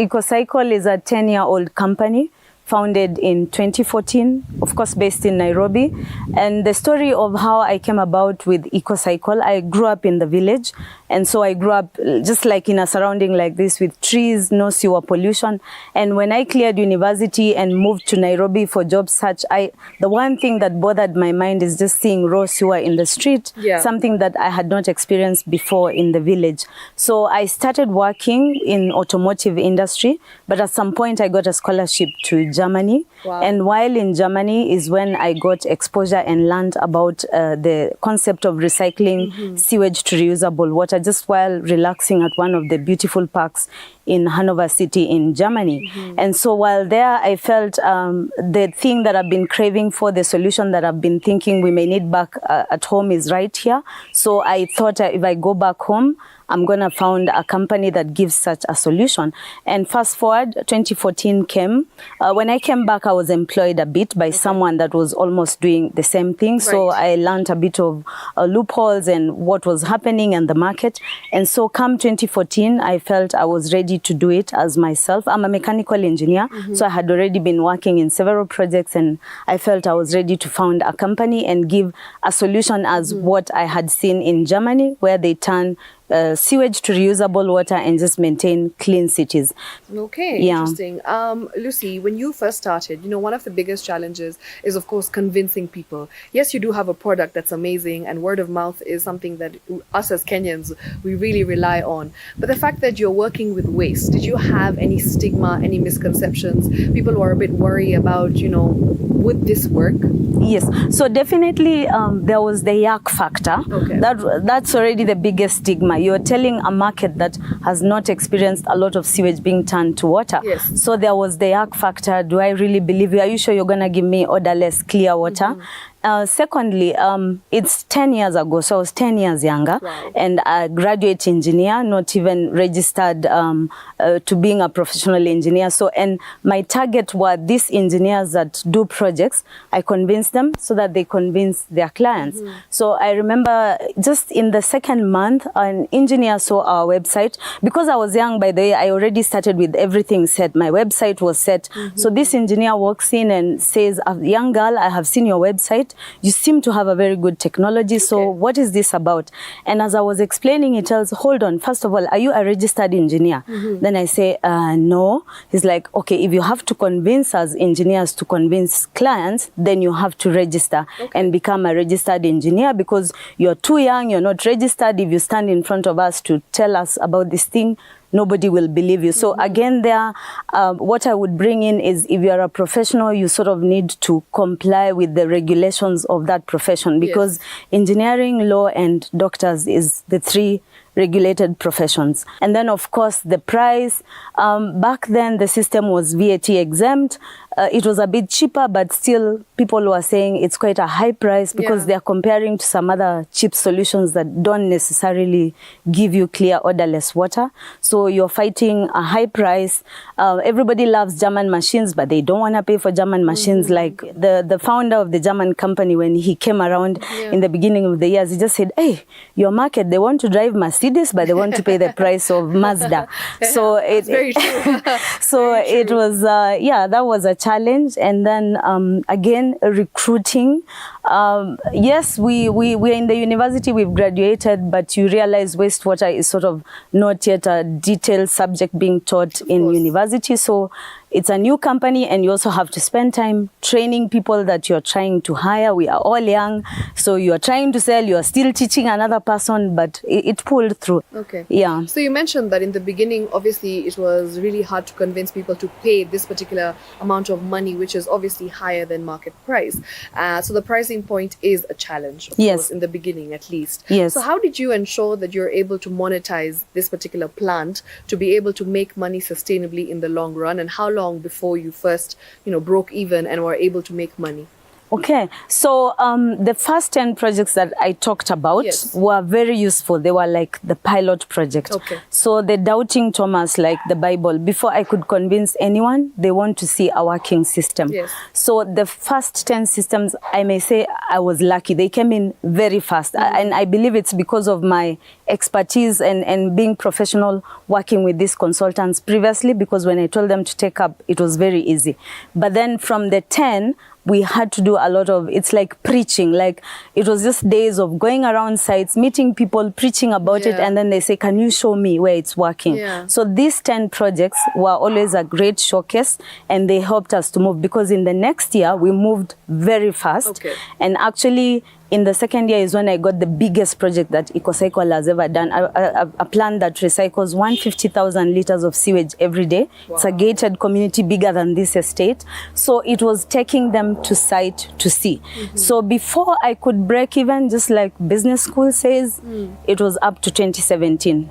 EcoCycle is a 10-year-old company founded in 2014, of course based in Nairobi. And the story of how I came about with EcoCycle, I grew up in the village. And so I grew up just like in a surrounding like this with trees, no sewer pollution. And when I cleared university and moved to Nairobi for job search, the one thing that bothered my mind is just seeing raw sewer in the street, something that I had not experienced before in the village. So I started working in automotive industry, but at some point I got a scholarship to Germany. Wow. And while in Germany is when I got exposure and learned about the concept of recycling sewage to reusable water, just while relaxing at one of the beautiful parks in Hanover City in Germany. And so while there, I felt the thing that I've been craving for, the solution that I've been thinking we may need back at home is right here. So I thought if I go back home, I'm going to found a company that gives such a solution. And fast forward, 2014 came. When I came back, I was employed a bit by someone that was almost doing the same thing. Right. So I learned a bit of loopholes and what was happening in the market. And so come 2014, I felt I was ready to do it as myself. I'm a mechanical engineer, so I had already been working in several projects, and I felt I was ready to found a company and give a solution as what I had seen in Germany, where they turn sewage to reusable water and just maintain clean cities. Okay, interesting. Lucy, when you first started, one of the biggest challenges is, of course, convincing people. Yes, you do have a product that's amazing, and word of mouth is something that us as Kenyans, we really rely on. But the fact that you're working with waste, did you have any stigma, any misconceptions? People were a bit worried about, would this work? Yes, so definitely there was the yuck factor. Okay. That's already the biggest stigma. You're telling a market that has not experienced a lot of sewage being turned to water. Yes. So there was the yuck factor. Do I really believe you? Are you sure you're going to give me odorless, clear water? Secondly, it's 10 years ago, so I was 10 years younger. Wow. And a graduate engineer, not even registered to being a professional engineer. So, and my target were these engineers that do projects. I convinced them so that they convince their clients. So I remember just in the second month, an engineer saw our website. Because I was young, by the way, I already started with everything set. My website was set. So this engineer walks in and says, young girl, I have seen your website. You seem to have a very good technology. So what is this about? And as I was explaining, he tells, hold on, first of all, are you a registered engineer? Then I say, no. He's like, okay, if you have to convince us engineers to convince clients, then you have to register and become a registered engineer, because you're too young, you're not registered. If you stand in front of us to tell us about this thing, nobody will believe you. So again, there, what I would bring in is, if you are a professional, you sort of need to comply with the regulations of that profession, because engineering, law, and doctors is the three regulated professions. And then, of course, the price. Back then, the system was VAT exempt. It was a bit cheaper, but still people were saying it's quite a high price, because they're comparing to some other cheap solutions that don't necessarily give you clear, odorless water. So you're fighting a high price. Everybody loves German machines, but they don't want to pay for German machines. Like the founder of the German company, when he came around in the beginning of the years, he just said, hey, your market, they want to drive Mercedes, but they want to pay the price of Mazda. So it's very true. So very it was, that was a challenge. And then again, recruiting. Yes, we're in the university, we've graduated, but you realize wastewater is sort of not yet a detailed subject being taught in university. So it's a new company, and you also have to spend time training people that you're trying to hire. We are all young, so you're trying to sell, you're still teaching another person, but it pulled through. Okay. Yeah. So you mentioned that in the beginning, obviously, it was really hard to convince people to pay this particular amount of money, which is obviously higher than market price. So the pricing point is a challenge, of course, in the beginning at least. Yes. So how did you ensure that you're able to monetize this particular plant to be able to make money sustainably in the long run? And how long before you first, broke even and were able to make money? Okay, so the first 10 projects that I talked about were very useful. They were like the pilot project. Okay. So the doubting Thomas, like the Bible, before I could convince anyone, they want to see a working system. Yes. So the first 10 systems, I may say I was lucky. They came in very fast. And I believe it's because of my expertise and being professional working with these consultants previously, because when I told them to take up, it was very easy. But then from the 10, we had to do a lot of, it's like preaching, like it was just days of going around sites, meeting people, preaching about it, and then they say, can you show me where it's working? So these 10 projects were always a great showcase, and they helped us to move, because in the next year we moved very fast. And actually in the second year is when I got the biggest project that EcoCycle has ever done, a plant that recycles 150,000 liters of sewage every day. It's a gated community bigger than this estate. So it was taking them to site to see. So before I could break even, just like business school says, it was up to 2017.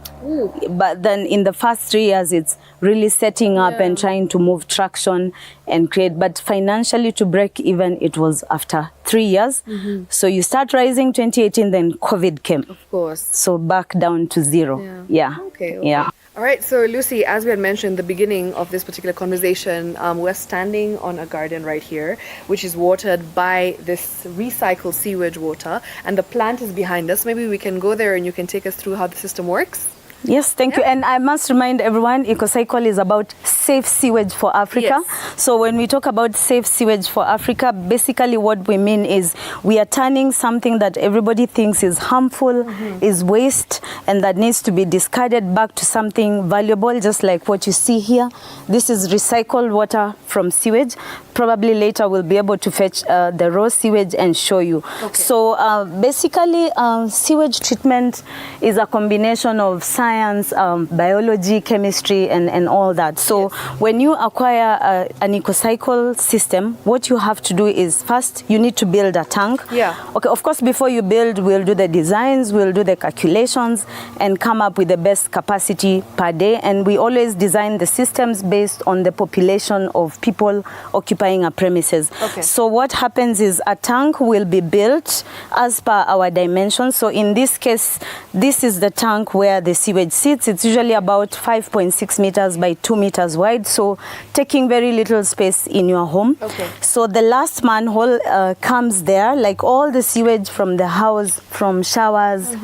But then in the first 3 years, it's really setting up and trying to move traction and create. But financially to break even, it was after 3 years. So you start rising 2018, then COVID came. Of course. So back down to zero. Okay. Yeah. All right, so Lucy, as we had mentioned in the beginning of this particular conversation, we're standing on a garden right here, which is watered by this recycled sewage water, and the plant is behind us. Maybe we can go there and you can take us through how the system works. Yes, thank you. And I must remind everyone, EcoCycle is about safe sewage for Africa. So when we talk about safe sewage for Africa, basically what we mean is we are turning something that everybody thinks is harmful, is waste, and that needs to be discarded back to something valuable, just like what you see here. This is recycled water from sewage. Probably later we'll be able to fetch the raw sewage and show you. So basically sewage treatment is a combination of science, biology, chemistry, and all that. So when you acquire an EcoCycle system, what you have to do is first you need to build a tank. Okay, of course, before you build, we'll do the designs, we'll do the calculations, and come up with the best capacity per day. And we always design the systems based on the population of people occupying a premises. So what happens is a tank will be built as per our dimensions. So in this case, this is the tank where the sewage sits. It's usually about 5.6 meters by 2 meters wide, so taking very little space in your home. So the last manhole comes there, like all the sewage from the house, from showers,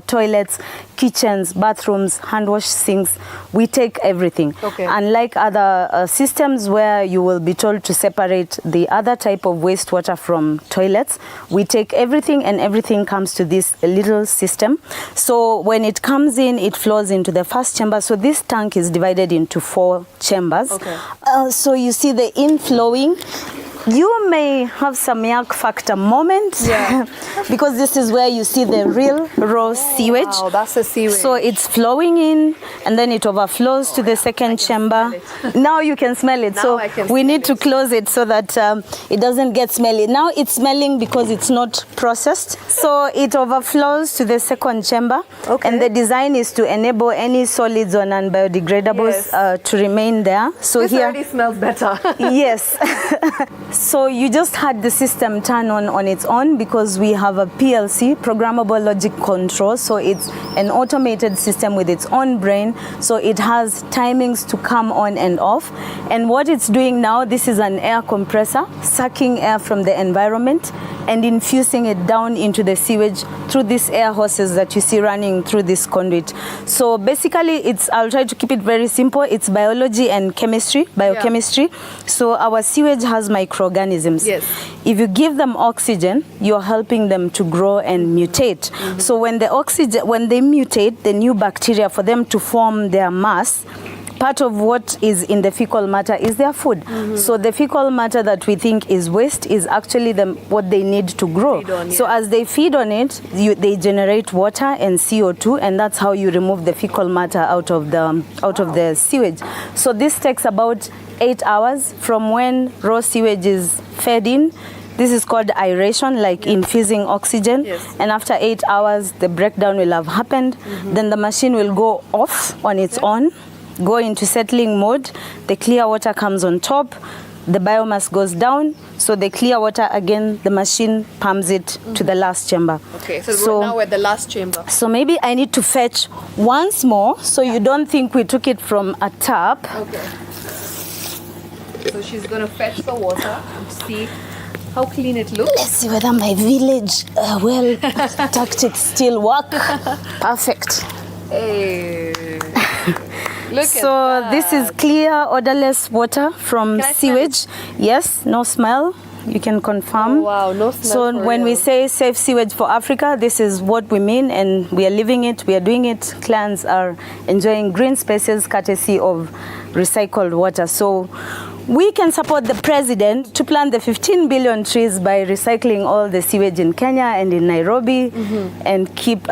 toilets, kitchens, bathrooms, hand wash sinks, we take everything. Unlike other systems where you will be told to separate the other type of wastewater from toilets, we take everything, and everything comes to this little system. So when it comes in, it flows into the first chamber. So this tank is divided into 4 chambers. So you see the inflowing. You may have some yuck factor moments because this is where you see the real raw sewage. Wow, that's the sewage. So it's flowing in, and then it overflows to the second chamber. Now you can smell it. So we need to close it so that it doesn't get smelly. Now it's smelling because it's not processed. So it overflows to the second chamber. And the design is to enable any solids or non-biodegradables to remain there. So this here already smells better. Yes. So you just had the system turn on its own because we have a PLC, programmable logic control. So it's an automated system with its own brain. So it has timings to come on and off. And what it's doing now, this is an air compressor, sucking air from the environment and infusing it down into the sewage through these air hoses that you see running through this conduit. So basically I'll try to keep it very simple. It's biology and chemistry, biochemistry. So our sewage has microorganisms. If you give them oxygen, you're helping them to grow and mutate. So when they mutate, the new bacteria, for them to form their mass, part of what is in the fecal matter is their food. So the fecal matter that we think is waste is actually what they need to grow. So as they feed on it, they generate water and CO2, and that's how you remove the fecal matter out of the sewage. So this takes about 8 hours from when raw sewage is fed in. This is called aeration, like infusing oxygen. And after 8 hours, the breakdown will have happened. Then the machine will go off on its own, go into settling mode. The clear water comes on top. the biomass goes down, so the clear water again, the machine pumps it to the last chamber. Okay, so now we're at the last chamber. So maybe I need to fetch once more, so you don't think we took it from a tap. Okay. So she's going to fetch the water and see how clean it looks. Let's see whether my village tactics still work. Perfect. Hey. Look so at that. This is clear, odorless water from sewage. Yes, no smell. You can confirm. Oh, wow, no smell. So when we say safe sewage for Africa, this is what we mean, and we are living it, we are doing it. Clients are enjoying green spaces courtesy of recycled water. So we can support the president to plant the 15 billion trees by recycling all the sewage in Kenya and in Nairobi, and keep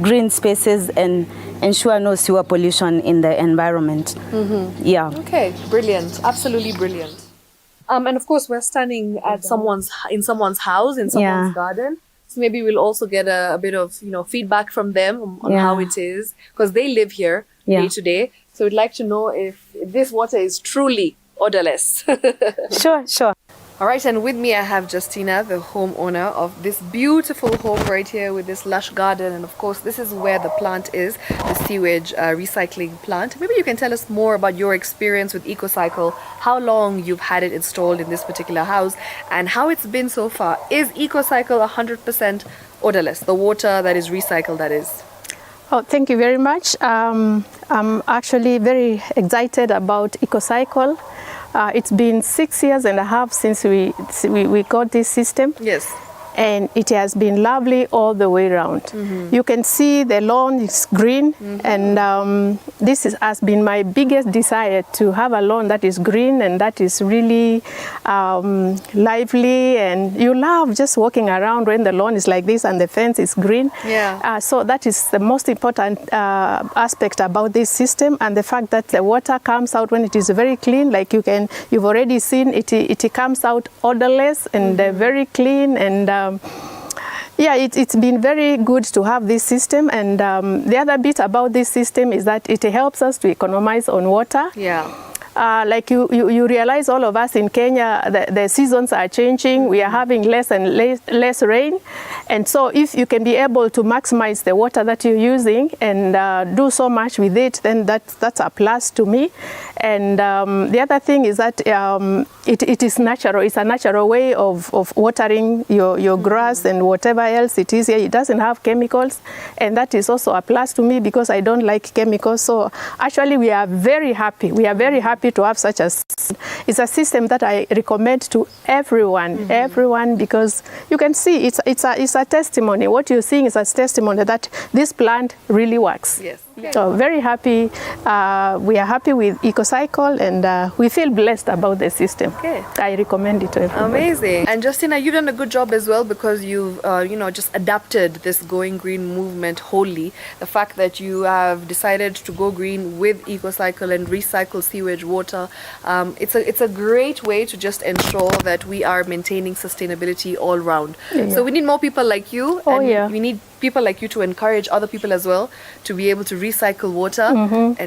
green spaces and ensure no sewer pollution in the environment. Yeah. Okay, brilliant. Absolutely brilliant. And of course, we're standing at someone's house, in someone's garden. So maybe we'll also get a bit of feedback from them on how it is, because they live here day to day. So we'd like to know if this water is truly odorless. Sure. All right, and with me I have Justina, the homeowner of this beautiful home right here with this lush garden. And of course, this is where the plant is, the sewage recycling plant. Maybe you can tell us more about your experience with EcoCycle, how long you've had it installed in this particular house, and how it's been so far. Is EcoCycle 100% odorless, the water that is recycled, that is? Oh, thank you very much. I'm actually very excited about EcoCycle. It's been 6.5 years since we got this system. Yes. And it has been lovely all the way around. You can see the lawn is green, and this has been my biggest desire, to have a lawn that is green and that is really lively, and you love just walking around when the lawn is like this and the fence is green. Yeah. So that is the most important aspect about this system, and the fact that the water comes out when it is very clean, like you've already seen it comes out odorless and very clean, and yeah, it's been very good to have this system. And the other bit about this system is that it helps us to economize on water. Yeah. Like you realize, all of us in Kenya, the seasons are changing. We are having less and less rain. And so if you can be able to maximize the water that you're using and do so much with it, then that's a plus to me. And the other thing is that it is natural. It's a natural way of watering your grass and whatever else it is here. It doesn't have chemicals. And that is also a plus to me, because I don't like chemicals. So actually we are very happy. We are very happy to have such a system. It's a system that I recommend to everyone, because you can see it's a testimony. What you're seeing is a testimony that this plant really works. Yes. Okay. So very happy. We are happy with EcoCycle, and we feel blessed about the system. Okay. I recommend it to everybody. Amazing. And Justina, you've done a good job as well, because you've just adapted this Going Green movement wholly. The fact that you have decided to go green with EcoCycle and recycle sewage water, it's a great way to just ensure that we are maintaining sustainability all round. Yeah. So we need more people like you, Oh, yeah. we need people like you to encourage other people as well to be able to recycle water,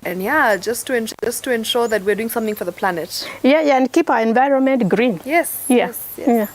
and yeah, just to ensure that we're doing something for the planet. Yeah, and keep our environment green. Yes. Yeah. Yes. Yeah.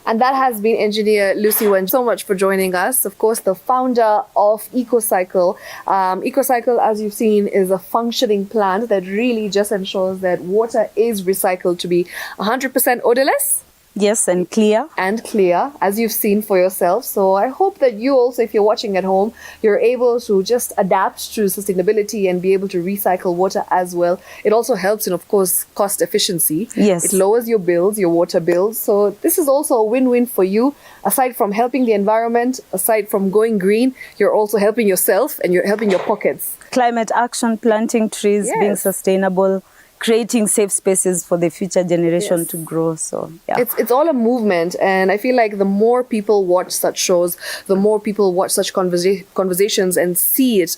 And that has been Engineer Lucy Wen. So much for joining us. Of course, the founder of EcoCycle. EcoCycle, as you've seen, is a functioning plant that really just ensures that water is recycled to be 100% odorless. Yes, and clear. And clear, as you've seen for yourself. So I hope that you also, if you're watching at home, you're able to just adapt to sustainability and be able to recycle water as well. It also helps in, of course, cost efficiency. Yes. It lowers your bills, your water bills. So this is also a win-win for you. Aside from helping the environment, aside from going green, you're also helping yourself and you're helping your pockets. Climate action, planting trees, being sustainable, creating safe spaces for the future generation to grow. So yeah, it's all a movement, and I feel like the more people watch such shows, the more people watch such conversations and see it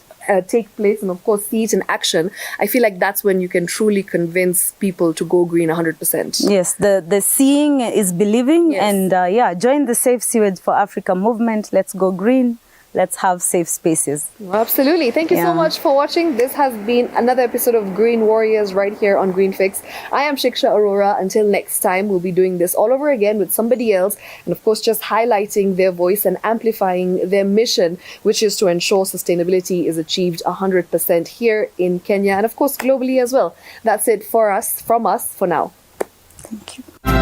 take place, and of course see it in action, I feel like that's when you can truly convince people to go green 100%. Yes, the seeing is believing, and yeah, join the Safe Sewage for Africa movement. Let's go green. let's have safe spaces. Absolutely. Thank you so much for watching. This has been another episode of Green Warriors right here on Green Fix. I am Shiksha Aurora. Until next time, we'll be doing this all over again with somebody else, and of course just highlighting their voice and amplifying their mission, which is to ensure sustainability is achieved 100% here in Kenya and of course globally as well. That's it from us for now. Thank you.